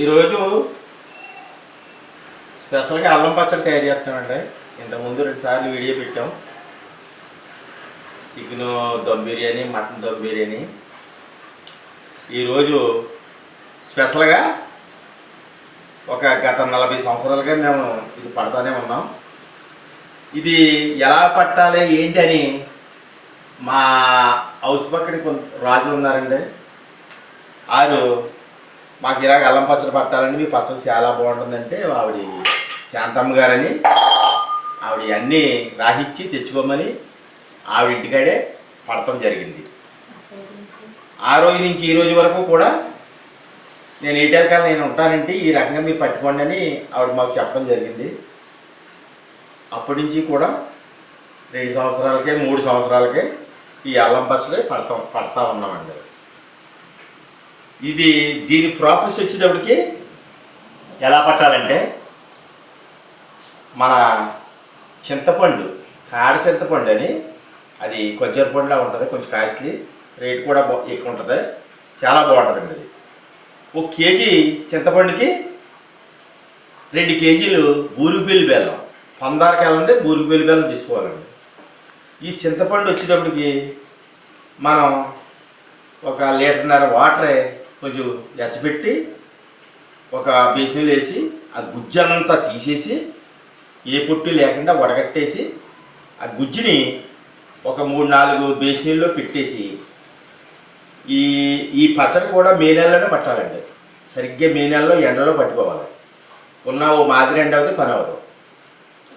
ఈరోజు స్పెషల్గా అల్లం పచ్చడి తయారు చేస్తామండి. ఇంతకుముందు 2 సార్లు వీడియో పెట్టాం. Chicken dum biryani, mutton dum biryani. ఈరోజు స్పెషల్గా గత 40 సంవత్సరాలుగా మేము ఇది పడతానే ఉన్నాం. ఇది ఎలా పట్టాలి ఏంటి అని మా హౌస్ పక్కన కొంత రాజులు ఉన్నారండి. వారు మాకు ఇలాగ అల్లం పచ్చడి పట్టాలండి, మీ పచ్చడి చాలా బాగుంటుందంటే ఆవిడ శాంతమ్మ గారని ఆవిడ అన్నీ రాసిచ్చి తెచ్చుకోమని ఆవిడ ఇంటికాడే పడటం జరిగింది. ఆ రోజు నుంచి ఈ రోజు వరకు కూడా నేను ఏటేకాలం నేను ఉంటానంటే ఈ రకంగా మీరు పట్టుకోండి అని ఆవిడ మాకు చెప్పడం జరిగింది. అప్పటి నుంచి కూడా 2 సంవత్సరాలకే 3 సంవత్సరాలకే ఈ అల్లం పచ్చడి పడతా ఉన్నామండి. దీని ప్రాసెస్ వచ్చేటప్పటికి ఎలా పట్టాలంటే, మన చింతపండు కాడ చింతపండు అని అది కొజ్జర పండులా ఉంటుంది, కొంచెం కాస్ట్లీ, రేట్ కూడా ఎక్కువ ఉంటుంది, చాలా బాగుంటుందండి. అది 1 కేజీ చింతపండుకి 2 కేజీలు బూరుగుపల్లి బెల్లం, పందారికి వెళ్ళండి బూరుగుపల్లి బెల్లం తీసుకోవాలండి. ఈ చింతపండు వచ్చేటప్పటికి మనం 1 లీటర్న్నర వాటర్ కొంచెం ఎచ్చబెట్టి ఒక బేసిన్లో వేసి ఆ గుజ్జంతా తీసేసి ఏ పొట్టు లేకుండా వడగట్టేసి ఆ గుజ్జుని ఒక 3-4 బేసిన్లో పెట్టేసి ఈ పచ్చడి కూడా మే నెలలోనే పట్టాలండి. సరిగ్గా మే నెలలో ఎండలో పట్టుకోవాలి. ఓ మాదిరి ఎండ అవుతే పని అవ్వదు.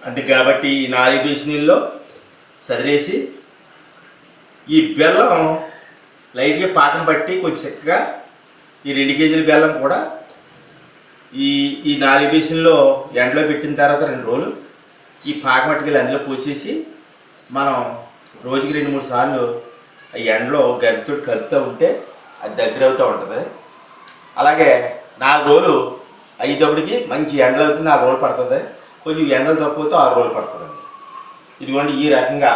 అందుకే కాబట్టి ఈ 4 బేసిన్లో సదిరేసి ఈ బెల్లం లైట్గా పాకం పట్టి కొంచెం చక్కగా ఈ 2 కేజీల బెల్లం కూడా ఈ 4 బేసిన్లో ఎండలో పెట్టిన తర్వాత 2 రోజులు ఈ పాకం పట్టుకెళ్ళి అందులో పోసేసి మనం రోజుకి 2-3 సార్లు ఆ ఎండలో గరితో కలుపుతూ ఉంటే అది దగ్గర అవుతూ ఉంటుంది. అలాగే 4 రోజులు అయ్యేటప్పటికి మంచి ఎండలు అవుతుంది, 4 రోజులు పడుతుంది. కొంచెం ఎండలు తక్కువతో 6 రోజులు పడుతుందండి. ఇదిగోండి ఈ రకంగా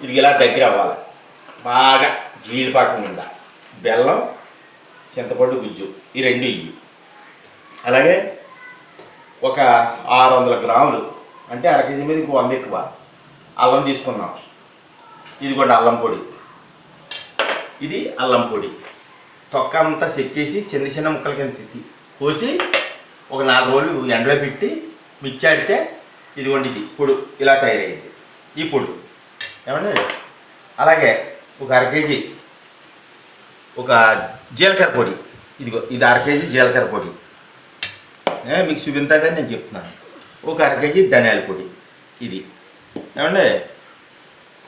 ఇది ఇలా దగ్గర అవ్వాలి. బాగా జీడిపాకం కింద బెల్లం, చింతపండు, గుజ్జు ఈ 2 ఇవి. అలాగే ఒక 600 గ్రాములు అంటే 1/2 కేజీ మీద 100 ఎక్కువ అల్లం తీసుకున్నాం. ఇది కూడా అల్లం పొడి. ఇది అల్లం పొడి తొక్క అంతా చెక్కేసి చిన్న చిన్న ముక్కల కింద కోసి ఒక 4 రోజులు ఎండలో పెట్టి మిక్స్ ఆడితే ఇదిగోండి ఇది పొడి ఇలా తయారయ్యింది ఈ పొడి ఏమండి. అలాగే ఒక 1/2 కేజీ జీలకర్ర పొడి. ఇది 1/2 కేజీ జీలకర్ర పొడి మీకు చూపించగా నేను చెప్తున్నాను. ఒక 1/2 కేజీ ధనియాల పొడి. ఇది ఏమండి.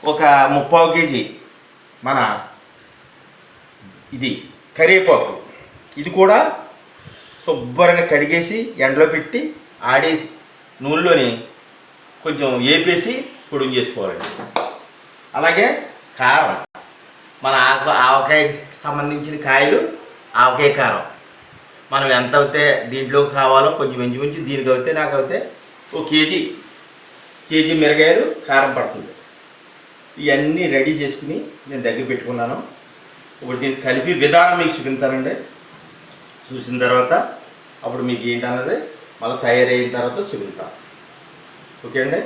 ఒక 3/4 కేజీ మన ఇది కరివేపాకు. ఇది కూడా శుభ్రంగా కడిగేసి ఎండలో పెట్టి ఆడేసి నూనెలోని కొంచెం వేపేసి పొడి చేసుకోవాలండి. అలాగే కారం, మన ఆవకాయకి సంబంధించిన కాయలు, ఆవకాయ కారం మనం ఎంత అవుతే దీంట్లో కావాలో కొంచెం మంచి దీనికి అవుతే నాకు అవుతే 1 కేజీ మిరగాయలు కారం పడుతుంది. ఇవన్నీ రెడీ చేసుకుని నేను దగ్గర పెట్టుకున్నాను. ఇప్పుడు దీన్ని కలిపి విధానం మీకు చూపిస్తానండి. చూసిన తర్వాత అప్పుడు మీకు ఏంటన్నది మళ్ళీ తయారైన తర్వాత చూపిస్తాను. ఓకే అండి.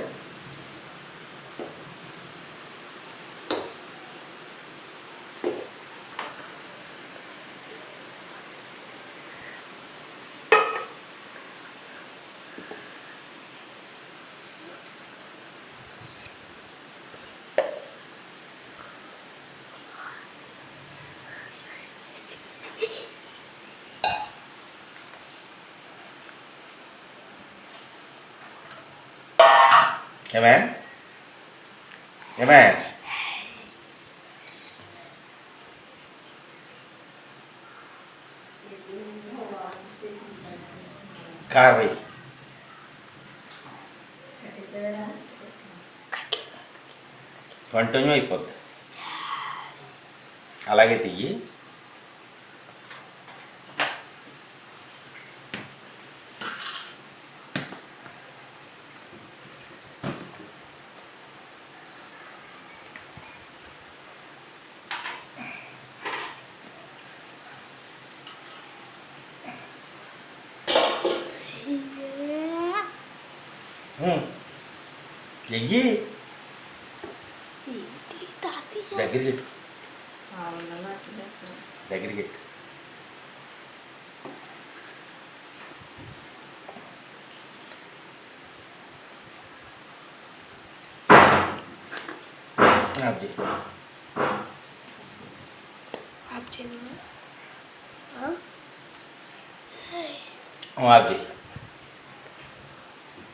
ఏమే కారం కంటిన్యూ అయిపోద్ది. అలాగే తీయి. ఎయ్యి ఏంటి తాతయ్య? దగ్గరికి పెట్టు, అవునా, అట్లా చెప్పు. దగ్గరికి పెట్టు. ఆఫ్ చేయి. ఆప్ చేయను. ఆఫ్ చేయి.